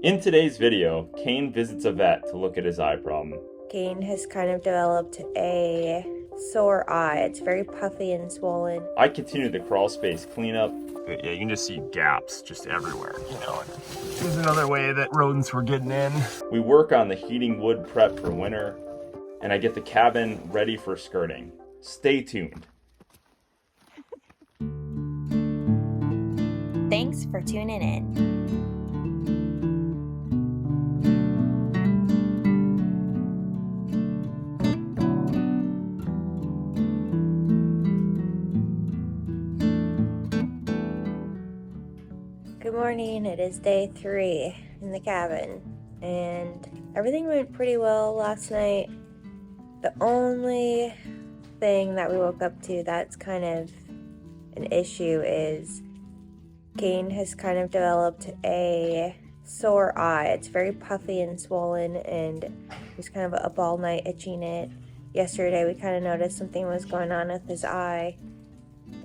In today's video, Kane visits a vet to look at his eye problem. Kane has kind of developed a sore eye. It's very puffy and swollen. I continue the crawl space cleanup. Yeah, you can just see gaps just everywhere, There's another way that rodents were getting in. We work on the heating wood prep for winter, and I get the cabin ready for skirting. Stay tuned. Thanks for tuning in. Good morning. It is day 3 in the cabin, and everything went pretty well last night. The only thing that we woke up to that's kind of an issue is Kane has kind of developed a sore eye. It's very puffy and swollen, and he was kind of up all night itching it. Yesterday we kind of noticed something was going on with his eye,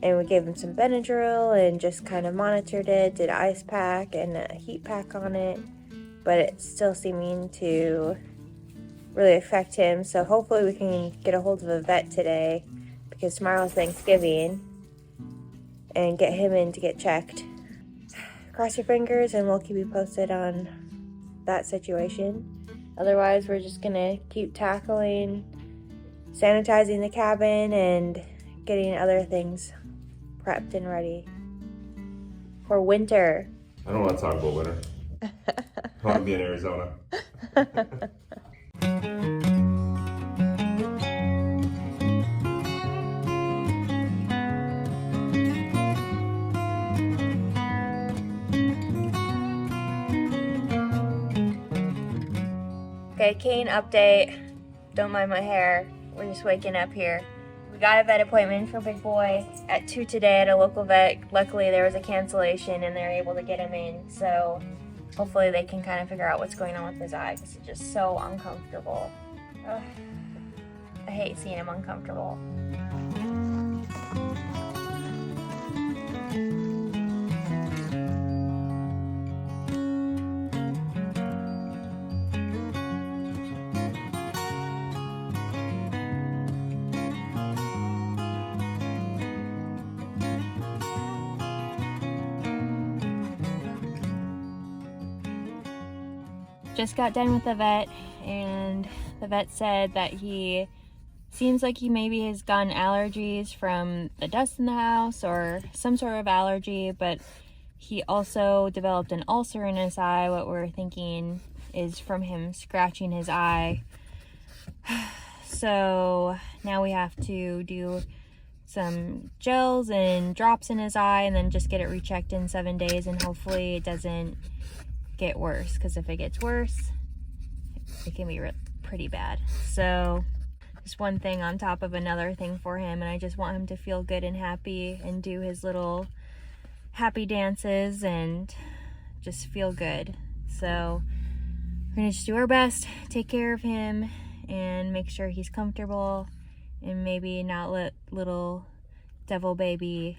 and we gave him some Benadryl and just kind of monitored it, did ice pack and a heat pack on it, but it's still seeming to really affect him. So hopefully we can get a hold of a vet today, because tomorrow's Thanksgiving, and get him in to get checked. Cross your fingers and we'll keep you posted on that situation. Otherwise, we're just gonna keep tackling sanitizing the cabin and getting other things prepped and ready for winter. I don't want to talk about winter. I want to be in Arizona. Okay, Kane update. Don't mind my hair. We're just waking up here. We got a vet appointment for Big Boy at 2 today at a local vet. Luckily, there was a cancellation and they're able to get him in. So hopefully they can kind of figure out what's going on with his eye, because it's just so uncomfortable. Ugh. I hate seeing him uncomfortable. Just got done with the vet, and the vet said that he seems like he maybe has gotten allergies from the dust in the house or some sort of allergy, but he also developed an ulcer in his eye. What we're thinking is from him scratching his eye. So now we have to do some gels and drops in his eye and then just get it rechecked in 7 days, and hopefully it doesn't get worse, because if it gets worse it can be pretty bad. So just one thing on top of another thing for him, and I just want him to feel good and happy and do his little happy dances and just feel good. So we're gonna just do our best, take care of him and make sure he's comfortable, and maybe not let little devil baby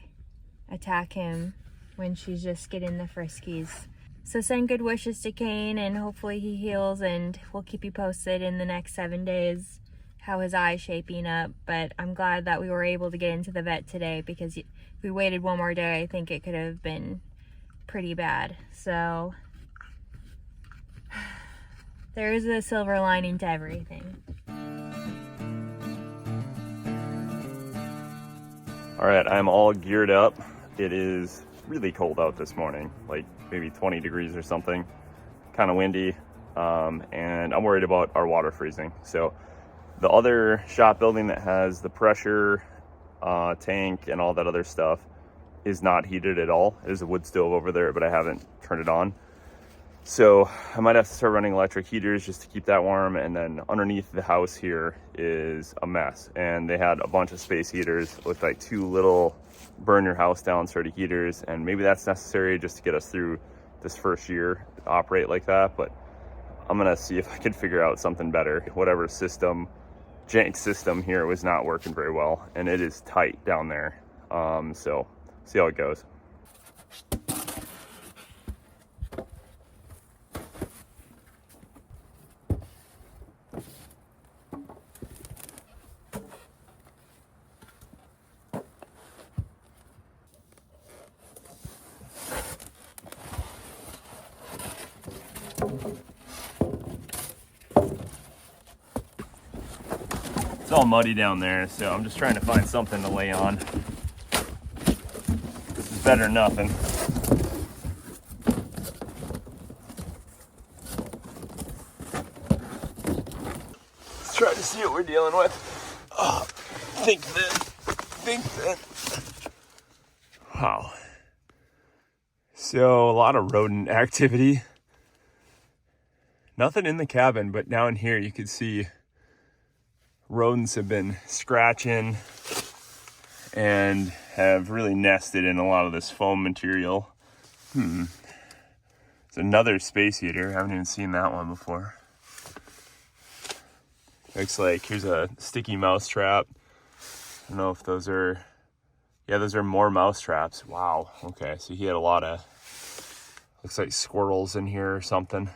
attack him when she's just getting the friskies. So send good wishes to Kane, and hopefully he heals, and we'll keep you posted in the next 7 days how his eye's shaping up. But I'm glad that we were able to get into the vet today, because if we waited one more day, I think it could have been pretty bad. So there is a silver lining to everything. All right, I'm all geared up. It is really cold out this morning, like maybe 20 degrees or something, kind of windy, and I'm worried about our water freezing. So the other shop building that has the pressure tank and all that other stuff is not heated at all. There's a wood stove over there, but I haven't turned it on. So I might have to start running electric heaters just to keep that warm. And then underneath the house here is a mess, and they had a bunch of space heaters with like 2 little burn your house down sort of heaters, and maybe that's necessary just to get us through this first year to operate like that. But I'm gonna see if I can figure out something better. Whatever system, jank system here was not working very well, and it is tight down there. So see how it goes. all muddy down there, so I'm just trying to find something to lay on. This is better than nothing. Let's try to see what we're dealing with. Oh, think that. Wow. So a lot of rodent activity. Nothing in the cabin, but down here you can see rodents have been scratching and have really nested in a lot of this foam material. There's another space heater. I haven't even seen that one before. Looks like here's a sticky mouse trap. I don't know if those are, yeah, those are more mouse traps. Wow. Okay, so he had a lot of, looks like squirrels in here or something.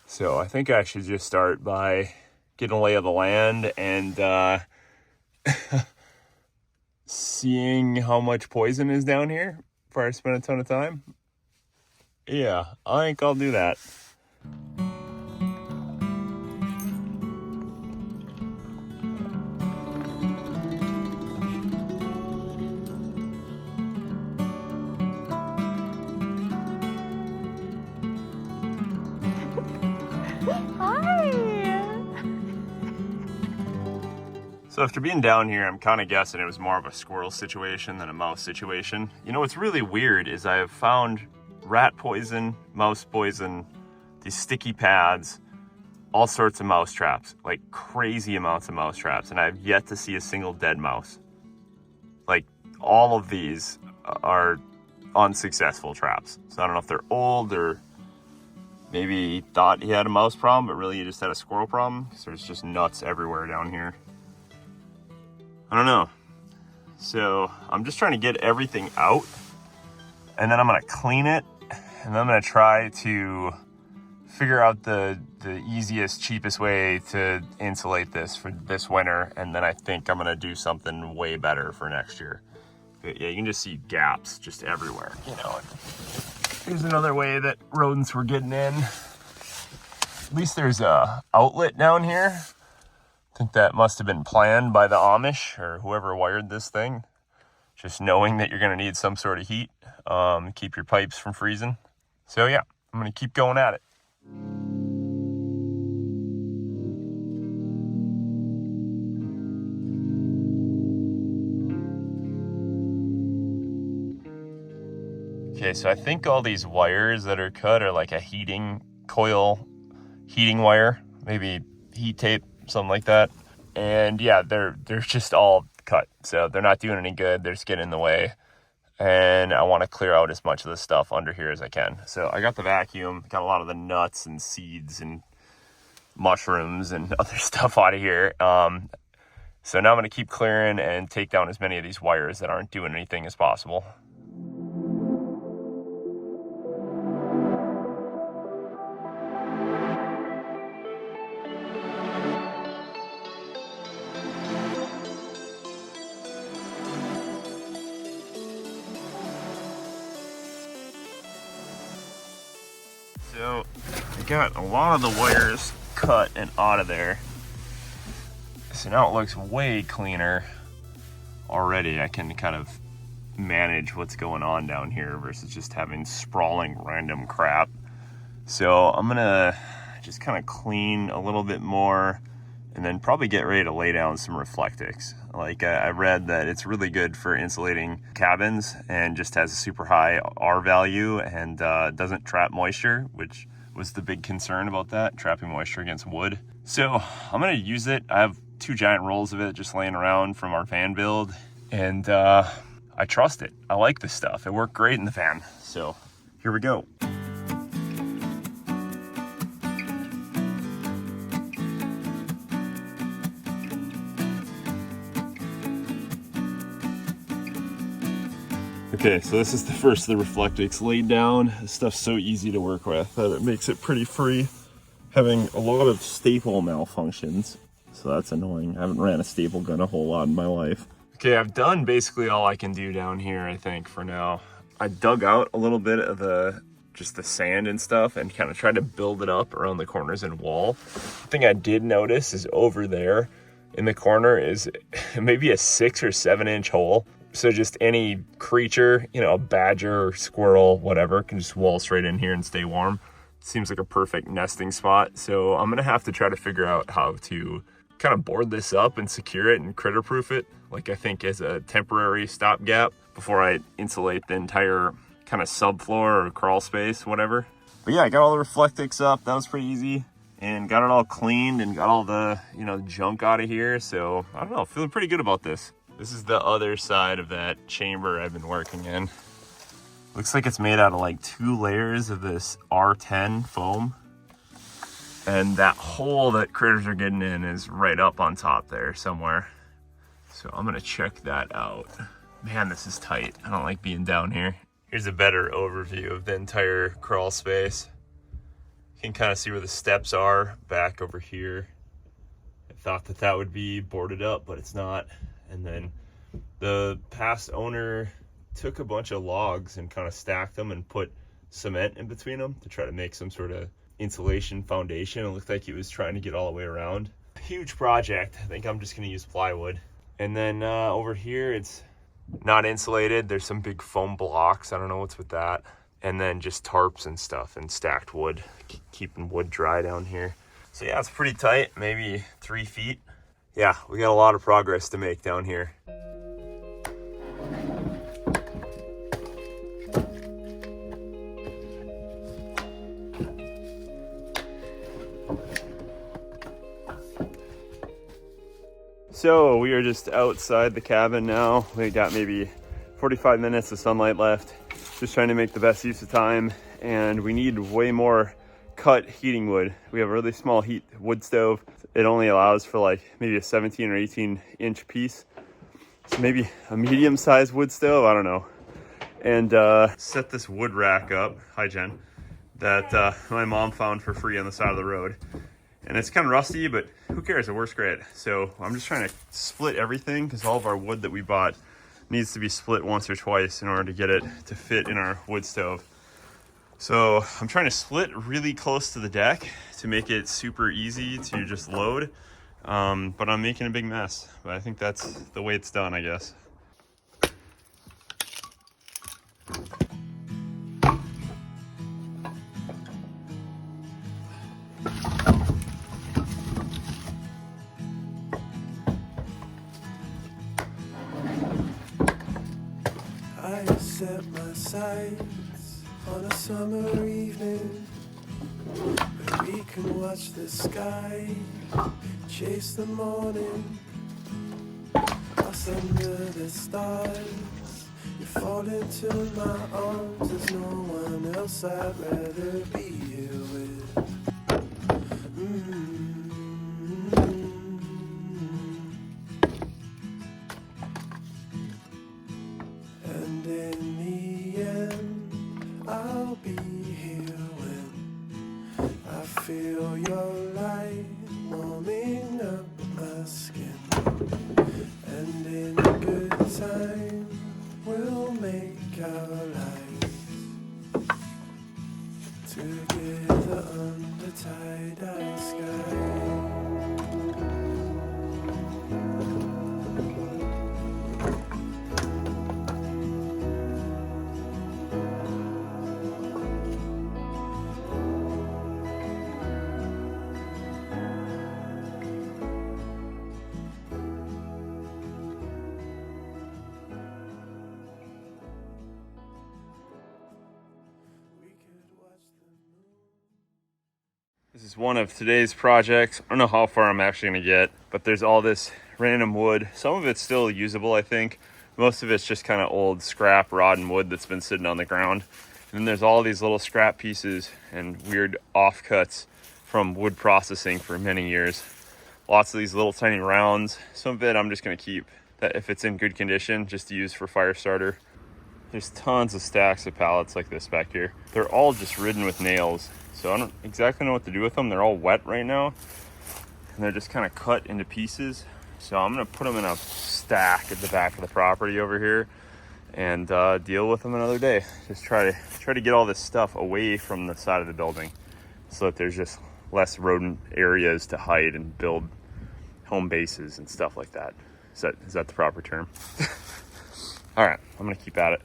So I think I should just start by getting a lay of the land and seeing how much poison is down here before I spend a ton of time. Yeah, I think I'll do that. So after being down here, I'm kind of guessing it was more of a squirrel situation than a mouse situation. You know, what's really weird is I have found rat poison, mouse poison, these sticky pads, all sorts of mouse traps, like crazy amounts of mouse traps, and I've yet to see a single dead mouse. Like, all of these are unsuccessful traps. So I don't know if they're old or maybe he thought he had a mouse problem, but really he just had a squirrel problem, because there's just nuts everywhere down here. I don't know. So I'm just trying to get everything out, and then I'm gonna clean it, and then I'm gonna try to figure out the easiest, cheapest way to insulate this for this winter, and then I think I'm gonna do something way better for next year. But yeah, you can just see gaps just everywhere, you know. Here's another way that rodents were getting in. At least there's a outlet down here. I think that must have been planned by the Amish or whoever wired this thing. Just knowing that you're gonna need some sort of heat, keep your pipes from freezing. So yeah, I'm gonna keep going at it. Okay, so I think all these wires that are cut are like a heating coil, heating wire, maybe heat tape, something like that. And yeah, they're just all cut, so they're not doing any good. They're just getting in the way, and I want to clear out as much of this stuff under here as I can. So I got the vacuum, got a lot of the nuts and seeds and mushrooms and other stuff out of here. So now I'm going to keep clearing and take down as many of these wires that aren't doing anything as possible. So I got a lot of the wires cut and out of there. So now it looks way cleaner already. I can kind of manage what's going on down here versus just having sprawling random crap. So I'm gonna just kind of clean a little bit more and then probably get ready to lay down some Reflectix. Like I read that it's really good for insulating cabins and just has a super high R value and doesn't trap moisture, which was the big concern about that, trapping moisture against wood. So I'm gonna use it. I have 2 giant rolls of it just laying around from our van build, and I trust it. I like this stuff. It worked great in the van. So here we go. Okay, so this is the first of the Reflectix laid down. This stuff's so easy to work with that it makes it pretty free. Having a lot of staple malfunctions, so that's annoying. I haven't ran a staple gun a whole lot in my life. Okay, I've done basically all I can do down here, I think, for now. I dug out a little bit of just the sand and stuff and kind of tried to build it up around the corners and wall. The thing I did notice is over there, in the corner is maybe a 6 or 7 inch hole. So just any creature, you know, a badger or squirrel, whatever, can just waltz right in here and stay warm. Seems like a perfect nesting spot. So I'm gonna have to try to figure out how to kind of board this up and secure it and critter proof it, like I think as a temporary stopgap before I insulate the entire kind of subfloor or crawl space, whatever. But yeah, I got all the reflectics up. That was pretty easy, and got it all cleaned and got all the, you know, junk out of here. So I don't know, feeling pretty good about this. This is the other side of that chamber I've been working in. Looks like it's made out of like 2 layers of this R10 foam. And that hole that critters are getting in is right up on top there somewhere. So I'm gonna check that out. Man, this is tight. I don't like being down here. Here's a better overview of the entire crawl space. You can kind of see where the steps are back over here. I thought that that would be boarded up, but it's not. And then the past owner took a bunch of logs and kind of stacked them and put cement in between them to try to make some sort of insulation foundation. It looked like he was trying to get all the way around. Huge project. I think I'm just gonna use plywood. And then over here, it's not insulated. There's some big foam blocks. I don't know what's with that. And then just tarps and stuff and stacked wood, keeping wood dry down here. So yeah, it's pretty tight, maybe 3 feet. Yeah, we got a lot of progress to make down here. So we are just outside the cabin now. We got maybe 45 minutes of sunlight left. Just trying to make the best use of time. And we need way more cut heating wood. We have a really small wood stove. It only allows for like maybe a 17 or 18 inch piece. So maybe a medium sized wood stove, I don't know. And set this wood rack up, hi Jen, that my mom found for free on the side of the road. And it's kind of rusty, but who cares? It works great. So I'm just trying to split everything because all of our wood that we bought needs to be split once or twice in order to get it to fit in our wood stove. So I'm trying to split really close to the deck to make it super easy to just load. But I'm making a big mess. But I think that's the way it's done, I guess. I set my sights on a summer evening where we can watch the sky chase the morning. Lost under the stars, you fall into my arms. There's no one else I'd rather be here with. And in the end, I'll be here when I feel your light warming up my skin. And in good time, we'll make our lives together under tie-dye sky. This is one of today's projects. I don't know how far I'm actually gonna get, but there's all this random wood. Some of it's still usable, I think. Most of it's just kind of old scrap, rotten wood that's been sitting on the ground. And then there's all these little scrap pieces and weird offcuts from wood processing for many years. Lots of these little tiny rounds. Some of it I'm just gonna keep, that if it's in good condition, just to use for fire starter. There's tons of stacks of pallets like this back here. They're all just ridden with nails. So I don't exactly know what to do with them. They're all wet right now. And they're just kind of cut into pieces. So I'm gonna put them in a stack at the back of the property over here and deal with them another day. Just try to get all this stuff away from the side of the building so that there's just less rodent areas to hide and build home bases and stuff like that. Is that the proper term? All right, I'm gonna keep at it.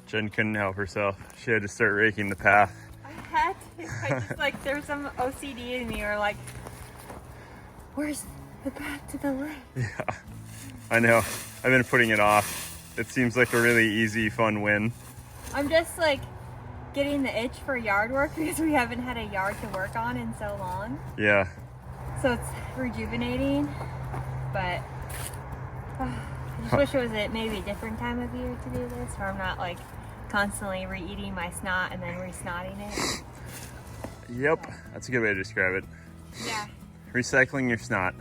Jen couldn't help herself. She had to start raking the path. I had to. I just like, there's some OCD in me, or like, where's the path to the lake? Yeah, I know. I've been putting it off. It seems like a really easy, fun win. I'm just like getting the itch for yard work because we haven't had a yard to work on in so long. Yeah. So it's rejuvenating, but I just wish it was at maybe a different time of year to do this, where I'm not like constantly re-eating my snot and then re-snotting it. Yep, that's a good way to describe it. Yeah. Recycling your snot.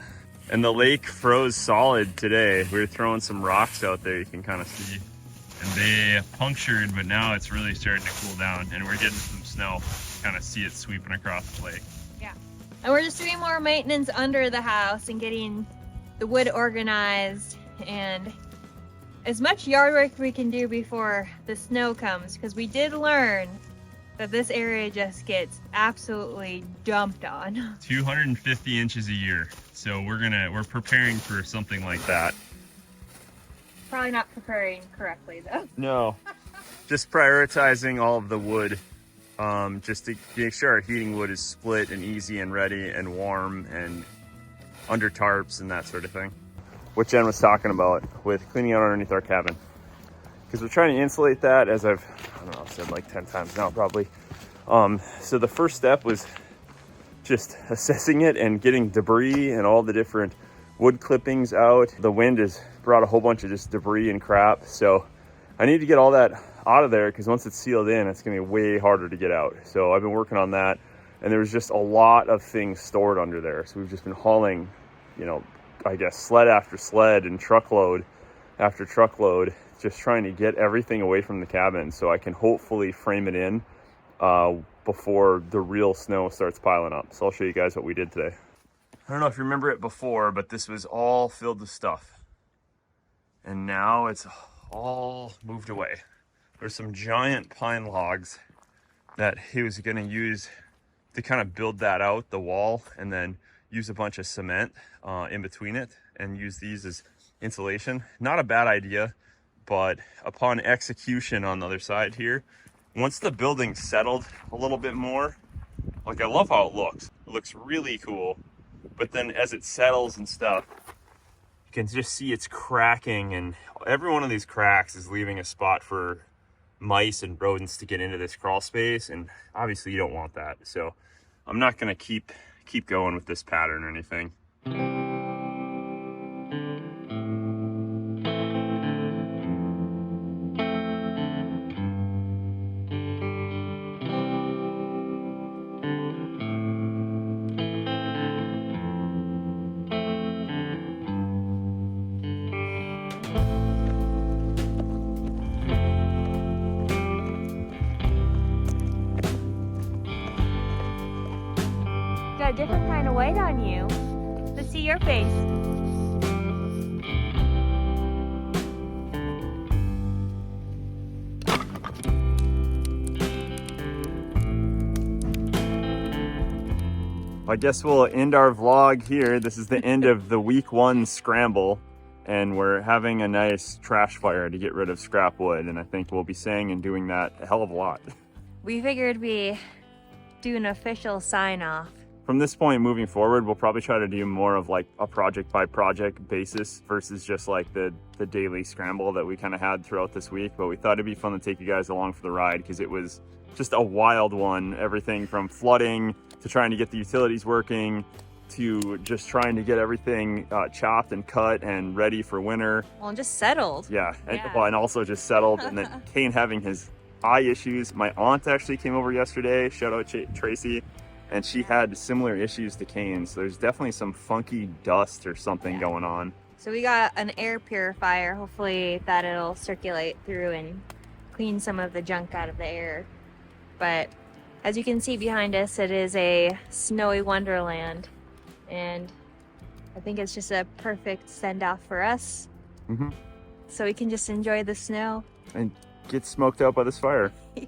And the lake froze solid today. We were throwing some rocks out there, you can kind of see. And they punctured, but now it's really starting to cool down, and we're getting some snow. Kind of see it sweeping across the lake. Yeah. And we're just doing more maintenance under the house and getting the wood organized and as much yard work we can do before the snow comes, because we did learn that this area just gets absolutely dumped on. 250 inches a year. So we're preparing for something like that. Probably not preparing correctly though. No, just prioritizing all of the wood, just to make sure our heating wood is split and easy and ready and warm and under tarps and that sort of thing. What Jen was talking about with cleaning out underneath our cabin. Because we're trying to insulate that, as I don't know, I've said like 10 times now probably. So the first step was just assessing it and getting debris and all the different wood clippings out. The wind has brought a whole bunch of just debris and crap. So I need to get all that out of there, because once it's sealed in, it's gonna be way harder to get out. So I've been working on that, and there was just a lot of things stored under there. So we've just been hauling, you know, I guess sled after sled and truckload after truckload, just trying to get everything away from the cabin so I can hopefully frame it in before the real snow starts piling up. So I'll show you guys what we did today. I don't know if you remember it before, but this was all filled with stuff. And now it's all moved away. There's some giant pine logs that he was gonna use to kind of build that out, the wall, and then use a bunch of cement in between it and use these as insulation. Not a bad idea, but upon execution on the other side here, once the building's settled a little bit more, like I love how it looks. It looks really cool. But then as it settles and stuff, you can just see it's cracking, and every one of these cracks is leaving a spot for mice and rodents to get into this crawl space, and obviously you don't want that. So I'm not gonna keep going with this pattern or anything. Got a different kind of weight on you. Let's see your face. I guess we'll end our vlog here. This is the end of the week 1 scramble, and we're having a nice trash fire to get rid of scrap wood, and I think we'll be saying and doing that a hell of a lot. We figured we do an official sign off. From this point moving forward, we'll probably try to do more of like a project by project basis versus just like the daily scramble that we kind of had throughout this week. But we thought it'd be fun to take you guys along for the ride, because it was just a wild one. Everything from flooding to trying to get the utilities working to just trying to get everything chopped and cut and ready for winter. Well, and just settled. Yeah, Yeah. And also just settled. And then Kane having his eye issues. My aunt actually came over yesterday. Shout out Tracy. And she had similar issues to Kane. So there's definitely some funky dust or something going on. So we got an air purifier. Hopefully that it'll circulate through and clean some of the junk out of the air. But As you can see behind us, it is a snowy wonderland, and I think it's just a perfect send-off for us. Mm-hmm. So we can just enjoy the snow. And get smoked out by this fire. Yeah.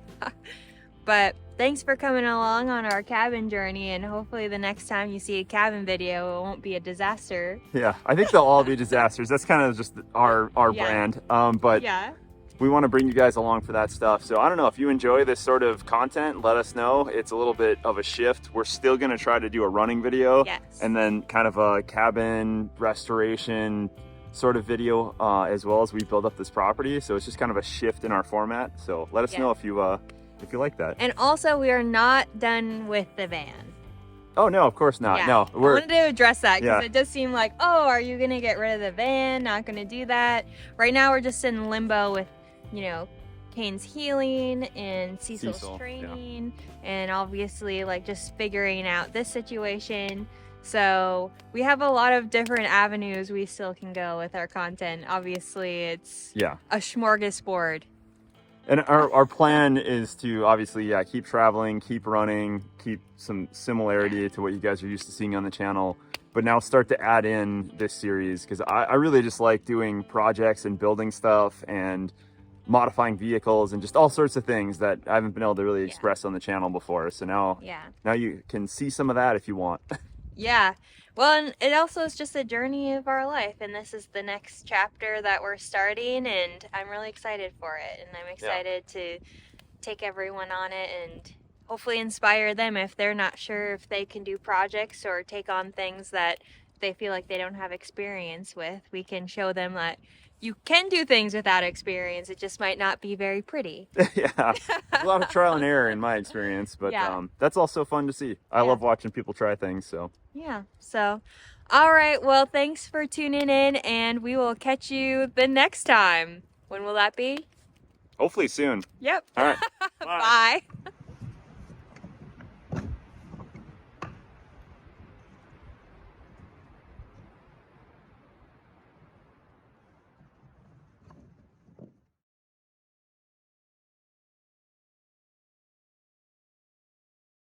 But thanks for coming along on our cabin journey, and hopefully the next time you see a cabin video, it won't be a disaster. Yeah, I think they'll all be disasters. That's kind of just our brand. But yeah, we want to bring you guys along for that stuff. So I don't know, if you enjoy this sort of content, let us know. It's a little bit of a shift. We're still going to try to do a running video, yes, and then kind of a cabin restoration sort of video as well as we build up this property. So it's just kind of a shift in our format. So let us know if you like that. And also, we are not done with the van. Oh no, of course not. Yeah. No, I wanted to address that because it does seem like, oh, are you gonna get rid of the van? Not gonna do that. Right now we're just in limbo with, you know, Kane's healing and Cecil's training, and obviously like just figuring out this situation. So we have a lot of different avenues we still can go with our content. Obviously, it's a smorgasbord. And our plan is to obviously, keep traveling, keep running, keep some similarity to what you guys are used to seeing on the channel, but now start to add in this series, because I really just like doing projects and building stuff and modifying vehicles and just all sorts of things that I haven't been able to really express on the channel before. So now you can see some of that if you want. Yeah. Well, and it also is just a journey of our life, and this is the next chapter that we're starting, and I'm really excited for it, and I'm excited to take everyone on it and hopefully inspire them if they're not sure if they can do projects or take on things that they feel like they don't have experience with. We can show them that you can do things without experience. It just might not be very pretty. A lot of trial and error in my experience, but that's also fun to see. I love watching people try things. So so all right, well, thanks for tuning in, and we will catch you the next time. When will that be? Hopefully soon. Yep. All right. Bye.